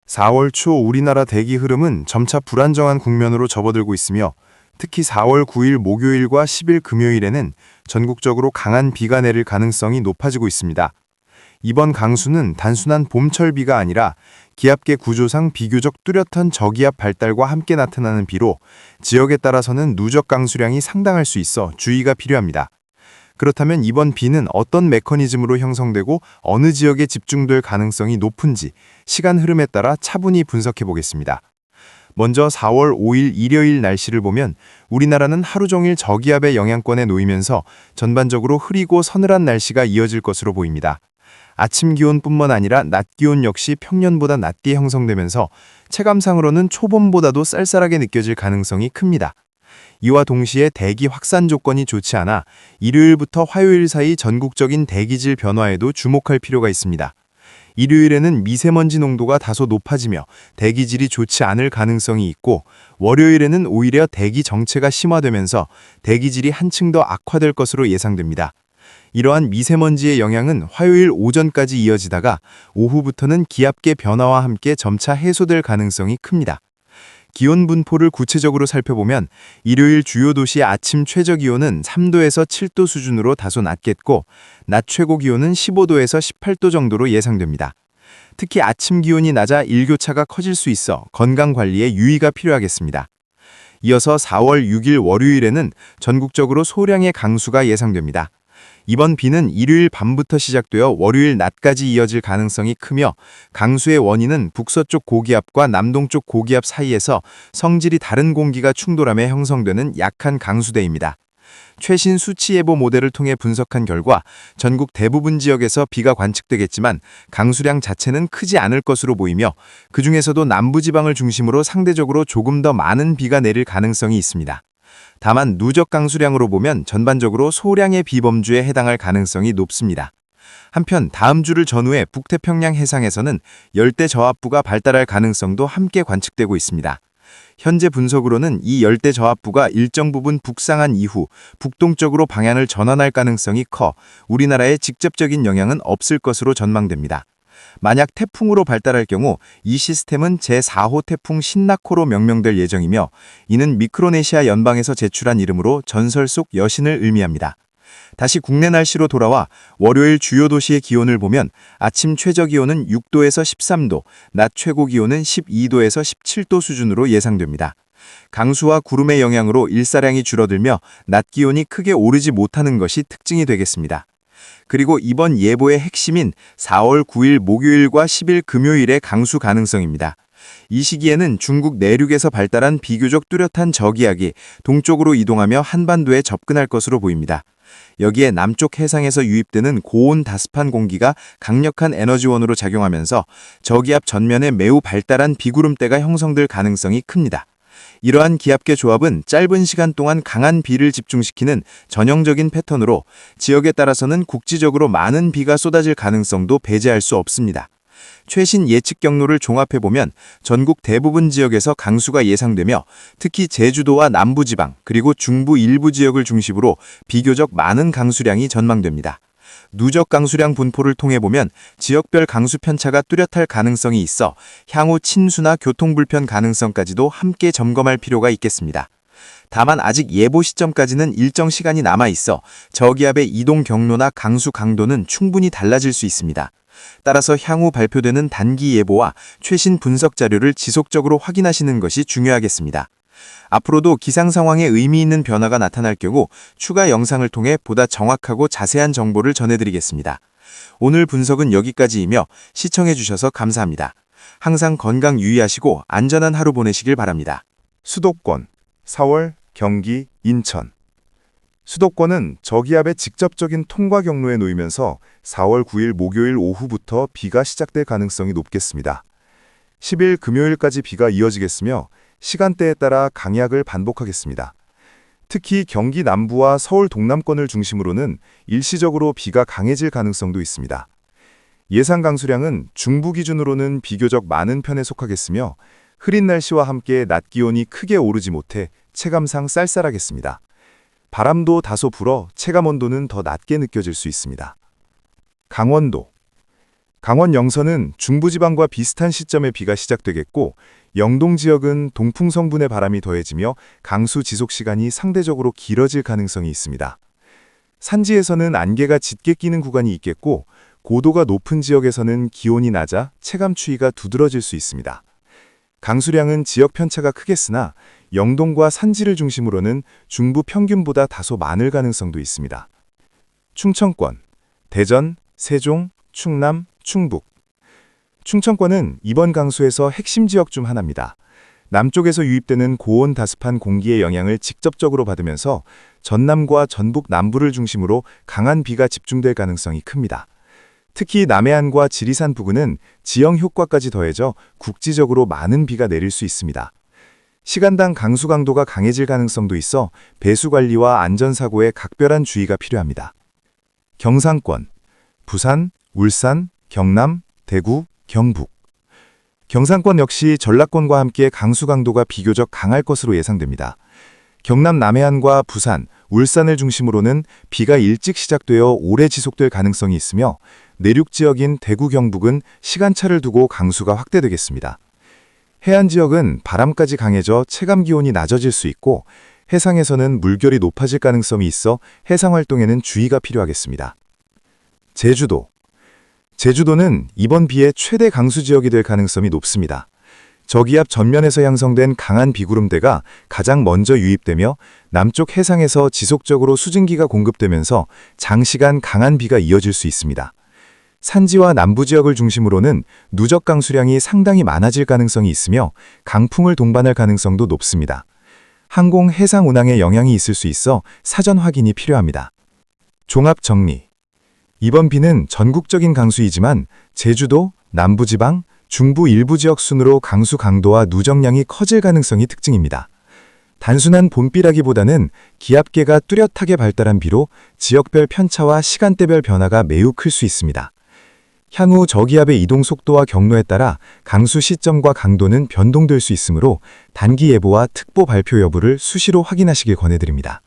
4월 초 우리나라 대기 흐름은 점차 불안정한 국면으로 접어들고 있으며 특히 4월 9일 목요일과 10일 금요일에는 전국적으로 강한 비가 내릴 가능성이 높아지고 있습니다. 이번 강수는 단순한 봄철 비가 아니라 기압계 구조상 비교적 뚜렷한 저기압 발달과 함께 나타나는 비로 지역에 따라서는 누적 강수량이 상당할 수 있어 주의가 필요합니다. 그렇다면 이번 비는 어떤 메커니즘으로 형성되고 어느 지역에 집중될 가능성이 높은지 시간 흐름에 따라 차분히 분석해 보겠습니다. 먼저 4월 5일 일요일 날씨를 보면 우리나라는 하루 종일 저기압의 영향권에 놓이면서 전반적으로 흐리고 서늘한 날씨가 이어질 것으로 보입니다. 아침 기온뿐만 아니라 낮 기온 역시 평년보다 낮게 형성되면서 체감상으로는 초봄보다도 쌀쌀하게 느껴질 가능성이 큽니다. 이와 동시에 대기 확산 조건이 좋지 않아 일요일부터 화요일 사이 전국적인 대기질 변화에도 주목할 필요가 있습니다. 일요일에는 미세먼지 농도가 다소 높아지며 대기질이 좋지 않을 가능성이 있고 월요일에는 오히려 대기 정체가 심화되면서 대기질이 한층 더 악화될 것으로 예상됩니다. 이러한 미세먼지의 영향은 화요일 오전까지 이어지다가 오후부터는 기압계 변화와 함께 점차 해소될 가능성이 큽니다. 기온 분포를 구체적으로 살펴보면 일요일 주요 도시의 아침 최저 기온은 3도에서 7도 수준으로 다소 낮겠고 낮 최고 기온은 15도에서 18도 정도로 예상됩니다. 특히 아침 기온이 낮아 일교차가 커질 수 있어 건강 관리에 유의가 필요하겠습니다. 이어서 4월 6일 월요일에는 전국적으로 소량의 강수가 예상됩니다. 이번 비는 일요일 밤부터 시작되어 월요일 낮까지 이어질 가능성이 크며 강수의 원인은 북서쪽 고기압과 남동쪽 고기압 사이에서 성질이 다른 공기가 충돌하며 형성되는 약한 강수대입니다. 최신 수치 예보 모델을 통해 분석한 결과 전국 대부분 지역에서 비가 관측되겠지만 강수량 자체는 크지 않을 것으로 보이며 그중에서도 남부지방을 중심으로 상대적으로 조금 더 많은 비가 내릴 가능성이 있습니다. 다만 누적 강수량으로 보면 전반적으로 소량의 비범주에 해당할 가능성이 높습니다. 한편 다음 주를 전후해 북태평양 해상에서는 열대 저압부가 발달할 가능성도 함께 관측되고 있습니다. 현재 분석으로는 이 열대 저압부가 일정 부분 북상한 이후 북동쪽으로 방향을 전환할 가능성이 커 우리나라에 직접적인 영향은 없을 것으로 전망됩니다. 만약 태풍으로 발달할 경우 이 시스템은 제4호 태풍 신나코로 명명될 예정이며 이는 미크로네시아 연방에서 제출한 이름으로 전설 속 여신을 의미합니다. 다시 국내 날씨로 돌아와 월요일 주요 도시의 기온을 보면 아침 최저 기온은 6도에서 13도, 낮 최고 기온은 12도에서 17도 수준으로 예상됩니다. 강수와 구름의 영향으로 일사량이 줄어들며 낮 기온이 크게 오르지 못하는 것이 특징이 되겠습니다. 그리고 이번 예보의 핵심인 4월 9일 목요일과 10일 금요일의 강수 가능성입니다. 이 시기에는 중국 내륙에서 발달한 비교적 뚜렷한 저기압이 동쪽으로 이동하며 한반도에 접근할 것으로 보입니다. 여기에 남쪽 해상에서 유입되는 고온 다습한 공기가 강력한 에너지원으로 작용하면서 저기압 전면에 매우 발달한 비구름대가 형성될 가능성이 큽니다. 이러한 기압계 조합은 짧은 시간 동안 강한 비를 집중시키는 전형적인 패턴으로 지역에 따라서는 국지적으로 많은 비가 쏟아질 가능성도 배제할 수 없습니다. 최신 예측 경로를 종합해보면 전국 대부분 지역에서 강수가 예상되며 특히 제주도와 남부지방 그리고 중부 일부 지역을 중심으로 비교적 많은 강수량이 전망됩니다. 누적 강수량 분포를 통해 보면 지역별 강수 편차가 뚜렷할 가능성이 있어 향후 침수나 교통불편 가능성까지도 함께 점검할 필요가 있겠습니다. 다만 아직 예보 시점까지는 일정 시간이 남아 있어 저기압의 이동 경로나 강수 강도는 충분히 달라질 수 있습니다. 따라서 향후 발표되는 단기 예보와 최신 분석 자료를 지속적으로 확인하시는 것이 중요하겠습니다. 앞으로도 기상 상황에 의미 있는 변화가 나타날 경우 추가 영상을 통해 보다 정확하고 자세한 정보를 전해드리겠습니다. 오늘 분석은 여기까지이며 시청해주셔서 감사합니다. 항상 건강 유의하시고 안전한 하루 보내시길 바랍니다. 수도권, 4월, 경기, 인천. 수도권은 저기압의 직접적인 통과 경로에 놓이면서 4월 9일 목요일 오후부터 비가 시작될 가능성이 높겠습니다. 10일 금요일까지 비가 이어지겠으며 시간대에 따라 강약을 반복하겠습니다. 특히 경기 남부와 서울 동남권을 중심으로는 일시적으로 비가 강해질 가능성도 있습니다. 예상 강수량은 중부 기준으로는 비교적 많은 편에 속하겠으며 흐린 날씨와 함께 낮 기온이 크게 오르지 못해 체감상 쌀쌀하겠습니다. 바람도 다소 불어 체감 온도는 더 낮게 느껴질 수 있습니다. 강원도. 강원 영서는 중부지방과 비슷한 시점에 비가 시작되겠고, 영동 지역은 동풍 성분의 바람이 더해지며 강수 지속 시간이 상대적으로 길어질 가능성이 있습니다. 산지에서는 안개가 짙게 끼는 구간이 있겠고, 고도가 높은 지역에서는 기온이 낮아 체감 추위가 두드러질 수 있습니다. 강수량은 지역 편차가 크겠으나 영동과 산지를 중심으로는 중부 평균보다 다소 많을 가능성도 있습니다. 충청권, 대전, 세종, 충남, 충북. 충청권은 이번 강수에서 핵심 지역 중 하나입니다. 남쪽에서 유입되는 고온 다습한 공기의 영향을 직접적으로 받으면서 전남과 전북 남부를 중심으로 강한 비가 집중될 가능성이 큽니다. 특히 남해안과 지리산 부근은 지형 효과까지 더해져 국지적으로 많은 비가 내릴 수 있습니다. 시간당 강수 강도가 강해질 가능성도 있어 배수 관리와 안전사고에 각별한 주의가 필요합니다. 경상권, 부산, 울산, 경남, 대구, 경북. 경상권 역시 전라권과 함께 강수 강도가 비교적 강할 것으로 예상됩니다. 경남 남해안과 부산, 울산을 중심으로는 비가 일찍 시작되어 오래 지속될 가능성이 있으며 내륙 지역인 대구 경북은 시간차를 두고 강수가 확대되겠습니다. 해안 지역은 바람까지 강해져 체감 기온이 낮아질 수 있고 해상에서는 물결이 높아질 가능성이 있어 해상 활동에는 주의가 필요하겠습니다. 제주도. 제주도는 이번 비의 최대 강수 지역이 될 가능성이 높습니다. 저기압 전면에서 형성된 강한 비구름대가 가장 먼저 유입되며 남쪽 해상에서 지속적으로 수증기가 공급되면서 장시간 강한 비가 이어질 수 있습니다. 산지와 남부 지역을 중심으로는 누적 강수량이 상당히 많아질 가능성이 있으며 강풍을 동반할 가능성도 높습니다. 항공 해상 운항에 영향이 있을 수 있어 사전 확인이 필요합니다. 종합 정리. 이번 비는 전국적인 강수이지만 제주도, 남부지방, 중부 일부 지역 순으로 강수 강도와 누적량이 커질 가능성이 특징입니다. 단순한 봄비라기보다는 기압계가 뚜렷하게 발달한 비로 지역별 편차와 시간대별 변화가 매우 클 수 있습니다. 향후 저기압의 이동 속도와 경로에 따라 강수 시점과 강도는 변동될 수 있으므로 단기 예보와 특보 발표 여부를 수시로 확인하시길 권해드립니다.